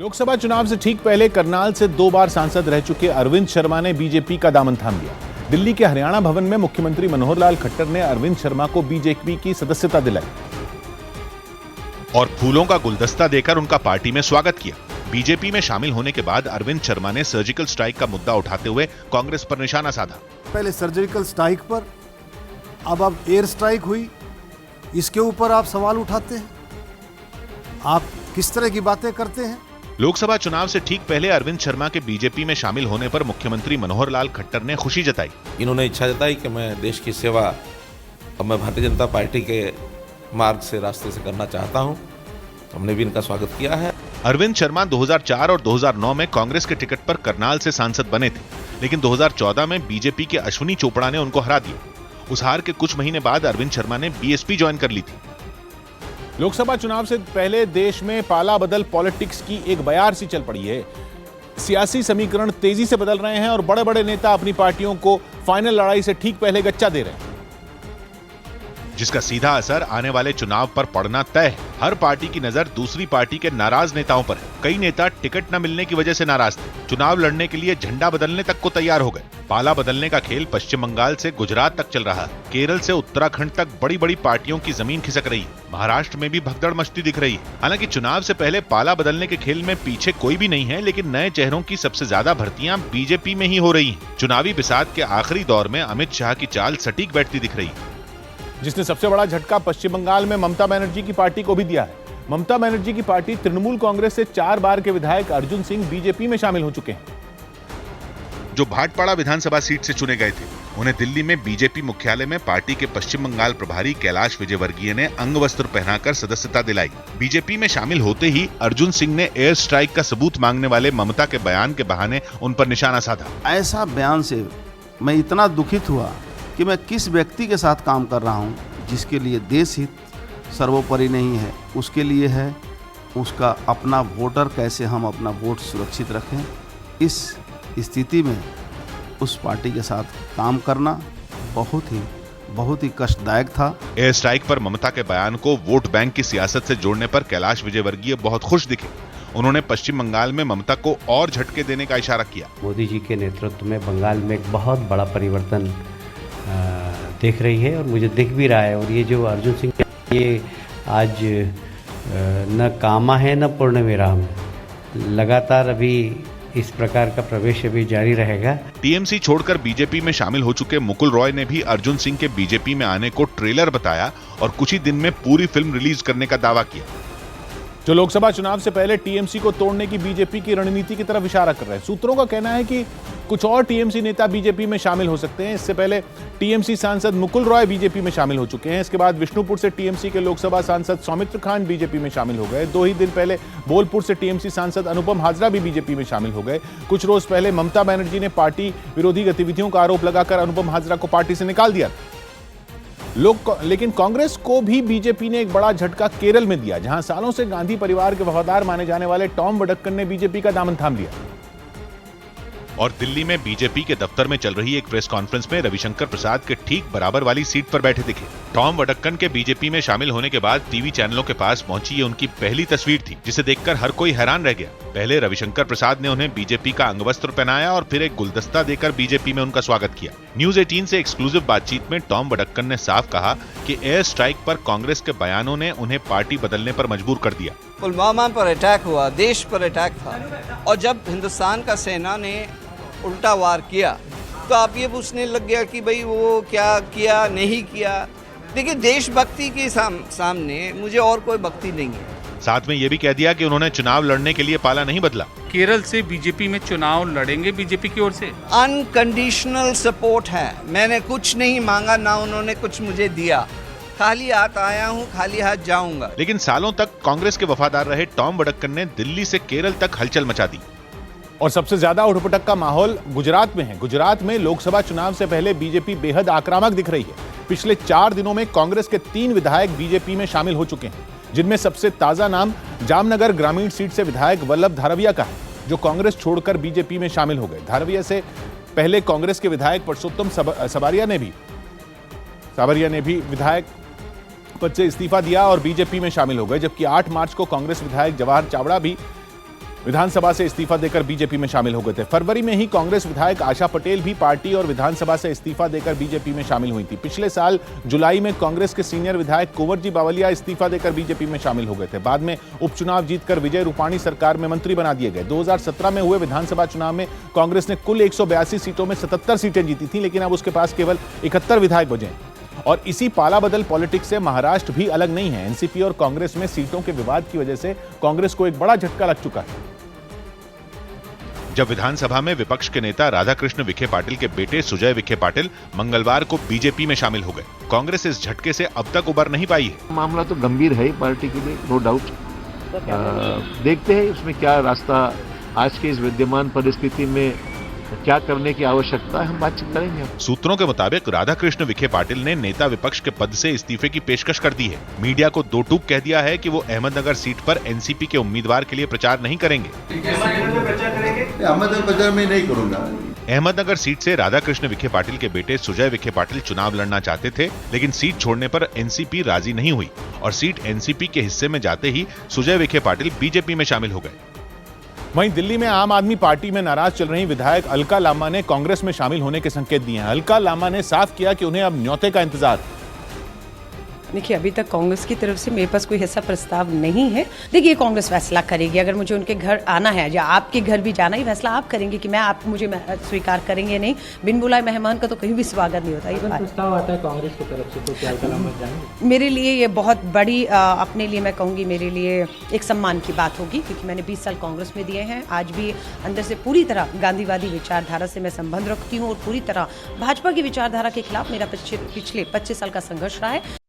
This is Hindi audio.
लोकसभा चुनाव से ठीक पहले करनाल से 2 बार सांसद रह चुके अरविंद शर्मा ने बीजेपी का दामन थाम लिया। दिल्ली के हरियाणा भवन में मुख्यमंत्री मनोहर लाल खट्टर ने अरविंद शर्मा को बीजेपी की सदस्यता दिलाई और फूलों का गुलदस्ता देकर उनका पार्टी में स्वागत किया। बीजेपी में शामिल होने के बाद अरविंद शर्मा ने सर्जिकल स्ट्राइक का मुद्दा उठाते हुए कांग्रेस पर निशाना साधा। पहले सर्जिकल स्ट्राइक पर, अब एयर स्ट्राइक हुई, इसके ऊपर आप सवाल उठाते हैं। आप किस तरह की बातें करते हैं? लोकसभा चुनाव से ठीक पहले अरविंद शर्मा के बीजेपी में शामिल होने पर मुख्यमंत्री मनोहर लाल खट्टर ने खुशी जताई। इन्होंने इच्छा जताई कि मैं देश की सेवा अब मैं भारतीय जनता पार्टी के मार्ग से, रास्ते से करना चाहता हूं। हमने भी इनका स्वागत किया है। अरविंद शर्मा 2004 और 2009 में कांग्रेस के टिकट पर करनाल से सांसद बने थे, लेकिन 2014 में बीजेपी के अश्विनी चोपड़ा ने उनको हरा दिया। उस हार के कुछ महीने बाद अरविंद शर्मा ने बीएसपी ज्वाइन कर ली थी। लोकसभा चुनाव से पहले देश में पाला बदल पॉलिटिक्स की एक बयार सी चल पड़ी है। सियासी समीकरण तेजी से बदल रहे हैं और बड़े बड़े नेता अपनी पार्टियों को फाइनल लड़ाई से ठीक पहले गच्चा दे रहे हैं, जिसका सीधा असर आने वाले चुनाव पर पड़ना तय है। हर पार्टी की नजर दूसरी पार्टी के नाराज नेताओं पर है। कई नेता टिकट न मिलने की वजह से नाराज थे, चुनाव लड़ने के लिए झंडा बदलने तक को तैयार हो गए। पाला बदलने का खेल पश्चिम बंगाल से गुजरात तक चल रहा है। केरल से उत्तराखंड तक बड़ी बड़ी पार्टियों की जमीन खिसक रही है। महाराष्ट्र में भी भगदड़ मचती दिख रही है। हालांकि चुनाव से पहले पाला बदलने के खेल में पीछे कोई भी नहीं है, लेकिन नए चेहरों की सबसे ज्यादा भर्तियां बीजेपी में ही हो रही हैं। चुनावी बिसात के आखिरी दौर में अमित शाह की चाल सटीक बैठती दिख रही है, जिसने सबसे बड़ा झटका पश्चिम बंगाल में ममता बनर्जी की पार्टी को भी दिया है। ममता बनर्जी की पार्टी तृणमूल कांग्रेस से 4 बार के विधायक अर्जुन सिंह बीजेपी में शामिल हो चुके हैं, जो भाटपाड़ा विधानसभा सीट से चुने गए थे। उन्हें दिल्ली में बीजेपी मुख्यालय में पार्टी के पश्चिम बंगाल प्रभारी कैलाश विजयवर्गीय ने अंगवस्त्र पहनाकर सदस्यता दिलाई। बीजेपी में शामिल होते ही अर्जुन सिंह ने एयर स्ट्राइक का सबूत मांगने वाले ममता के बयान के बहाने उन पर निशाना साधा। ऐसा बयान से मैं इतना दुखित हुआ कि मैं किस व्यक्ति के साथ काम कर रहा हूं, जिसके लिए देश हित सर्वोपरि नहीं है, उसके लिए है उसका अपना वोटर, कैसे हम अपना वोट सुरक्षित रखें। इस स्थिति में उस पार्टी के साथ काम करना बहुत ही कष्टदायक था। एयर स्ट्राइक पर ममता के बयान को वोट बैंक की सियासत से जोड़ने पर कैलाश विजयवर्गीय बहुत खुश दिखे। उन्होंने पश्चिम बंगाल में ममता को और झटके देने का इशारा किया। मोदी जी के नेतृत्व में बंगाल में एक बहुत बड़ा परिवर्तन देख रही है और मुझे दिख भी रहा है। और ये जो अर्जुन सिंह, ये आज न कामा है न पूर्णविराम, लगातार अभी इस प्रकार का प्रवेश अभी जारी रहेगा। टीएमसी छोड़कर बीजेपी में शामिल हो चुके मुकुल रॉय ने भी अर्जुन सिंह के बीजेपी में आने को ट्रेलर बताया और कुछ ही दिन में पूरी फिल्म रिलीज करने का दावा किया। जो लोकसभा चुनाव से पहले टीएमसी को तोड़ने की बीजेपी की रणनीति की तरफ इशारा कर रहे हैं। सूत्रों का कहना है कि कुछ और टीएमसी नेता बीजेपी में शामिल हो सकते हैं। इससे पहले टीएमसी सांसद मुकुल रॉय बीजेपी में शामिल हो चुके हैं। इसके बाद विष्णुपुर से टीएमसी के लोकसभा सांसद सौमित्र खान बीजेपी में शामिल हो गए। 2 ही दिन पहले बोलपुर से टीएमसी सांसद अनुपम हाजरा भी बीजेपी में शामिल हो गए। कुछ रोज पहले ममता बनर्जी ने पार्टी विरोधी गतिविधियों का आरोप लगाकर अनुपम हाजरा को पार्टी से निकाल दिया। लेकिन कांग्रेस को भी बीजेपी ने एक बड़ा झटका केरल में दिया, जहां सालों से गांधी परिवार के वफादार माने जाने वाले टॉम वडक्कन ने बीजेपी का दामन थाम लिया। और दिल्ली में बीजेपी के दफ्तर में चल रही एक प्रेस कॉन्फ्रेंस में रविशंकर प्रसाद के ठीक बराबर वाली सीट पर बैठे दिखे। टॉम वडक्कन के बीजेपी में शामिल होने के बाद टीवी चैनलों के पास पहुंची ये उनकी पहली तस्वीर थी, जिसे देखकर हर कोई हैरान रह गया। पहले रविशंकर प्रसाद ने उन्हें बीजेपी का अंगवस्त्र पहनाया और फिर एक गुलदस्ता देकर बीजेपी में उनका स्वागत किया। न्यूज 18 से एक्सक्लूसिव बातचीत में टॉम वडक्कन ने साफ कहा कि एयर स्ट्राइक पर कांग्रेस के बयानों ने उन्हें पार्टी बदलने पर मजबूर कर दिया। पुलवामा पर अटैक हुआ, देश पर अटैक था, और जब हिंदुस्तान का सेना ने उल्टा वार किया तो आप ये पूछने लग गया कि भाई वो क्या किया नहीं किया। देखिए, देशभक्ति के सामने मुझे और कोई भक्ति नहीं है। साथ में ये भी कह दिया कि उन्होंने चुनाव लड़ने के लिए पाला नहीं बदला। केरल से बीजेपी में चुनाव लड़ेंगे बीजेपी की ओर से। अनकंडीशनल सपोर्ट है, मैंने कुछ नहीं मांगा, ना उन्होंने कुछ मुझे दिया। खाली हाथ आया हूँ, खाली हाथ जाऊंगा। लेकिन सालों तक कांग्रेस के वफादार रहे टॉम वडक्कन ने दिल्ली से केरल तक हलचल मचा दी। और सबसे ज्यादा उठपटक का माहौल गुजरात में है। गुजरात में लोकसभा चुनाव से पहले बीजेपी बेहद आक्रामक दिख रही है। पिछले 4 दिनों में कांग्रेस के 3 विधायक बीजेपी में शामिल हो चुके हैं, जिनमें सबसे ताजा नाम जामनगर ग्रामीण सीट से विधायक वल्लभ धारविया का है, जो कांग्रेस छोड़कर बीजेपी में शामिल हो गए। धारविया से पहले कांग्रेस के विधायक परसोत्तम साबरिया ने भी विधायक पद से इस्तीफा दिया और बीजेपी में शामिल हो गए। जबकि 8 मार्च को कांग्रेस विधायक जवाहर चावड़ा भी विधानसभा से इस्तीफा देकर बीजेपी में शामिल हो गए थे। फरवरी में ही कांग्रेस विधायक आशा पटेल भी पार्टी और विधानसभा से इस्तीफा देकर बीजेपी में शामिल हुई थी। पिछले साल जुलाई में कांग्रेस के सीनियर विधायक कुंवरजी बावलिया इस्तीफा देकर बीजेपी में शामिल हो गए थे। बाद में उपचुनाव जीतकर विजय रूपाणी सरकार में मंत्री बना दिए गए। 2017 में हुए विधानसभा चुनाव में कांग्रेस ने कुल 182 सीटों में 77 सीटें जीती थी, लेकिन अब उसके पास केवल 71 विधायक बचे हैं। और इसी पाला बदल पॉलिटिक्स से महाराष्ट्र भी अलग नहीं है। एनसीपी और कांग्रेस में सीटों के विवाद की वजह से कांग्रेस को एक बड़ा झटका लग चुका है। जब विधानसभा में विपक्ष के नेता राधाकृष्ण विखे पाटिल के बेटे सुजय विखे पाटिल मंगलवार को बीजेपी में शामिल हो गए, कांग्रेस इस झटके से अब तक उबर नहीं पाई है। मामला तो गंभीर है पार्टी के लिए, नो डाउट। देखते हैं उसमें क्या रास्ता, आज के इस विद्यमान परिस्थिति में क्या करने की आवश्यकता है, हम बातचीत करेंगे। सूत्रों के मुताबिक राधाकृष्ण विखे पाटिल ने नेता विपक्ष के पद से इस्तीफे की पेशकश कर दी है। मीडिया को दो टूक कह दिया है कि वो अहमदनगर सीट पर एनसीपी के उम्मीदवार के लिए प्रचार नहीं करेंगे। अहमदनगर प्रचार में नहीं करूंगा। अहमदनगर सीट से राधाकृष्ण विखे पाटिल के बेटे सुजय विखे पाटिल चुनाव लड़ना चाहते थे, लेकिन सीट छोड़ने पर एनसीपी राजी नहीं हुई और सीट एनसीपी के हिस्से में जाते ही सुजय विखे पाटिल बीजेपी में शामिल हो गए। वहीं दिल्ली में आम आदमी पार्टी में नाराज चल रही विधायक अलका लांबा ने कांग्रेस में शामिल होने के संकेत दिए हैं। अलका लांबा ने साफ किया कि उन्हें अब न्योते का इंतजार। देखिए, अभी तक कांग्रेस की तरफ से मेरे पास कोई ऐसा प्रस्ताव नहीं है। देखिए, कांग्रेस फैसला करेगी। अगर मुझे उनके घर आना है या आपके घर भी जाना, ही फैसला आप करेंगे कि मुझे स्वीकार करेंगे नहीं। बिन बुलाए मेहमान का तो कहीं भी स्वागत नहीं होता। ये प्रस्ताव आता है कांग्रेस की तरफ से, तो क्या जाएंगे? मेरे लिए ये बहुत बड़ी, अपने लिए मैं कहूँगी, मेरे लिए एक सम्मान की बात होगी, क्योंकि मैंने 20 साल कांग्रेस में दिए हैं। आज भी अंदर से पूरी तरह गांधीवादी विचारधारा से मैं संबंध रखती हूँ और पूरी तरह भाजपा की विचारधारा के खिलाफ मेरा पिछले 25 साल का संघर्ष रहा है।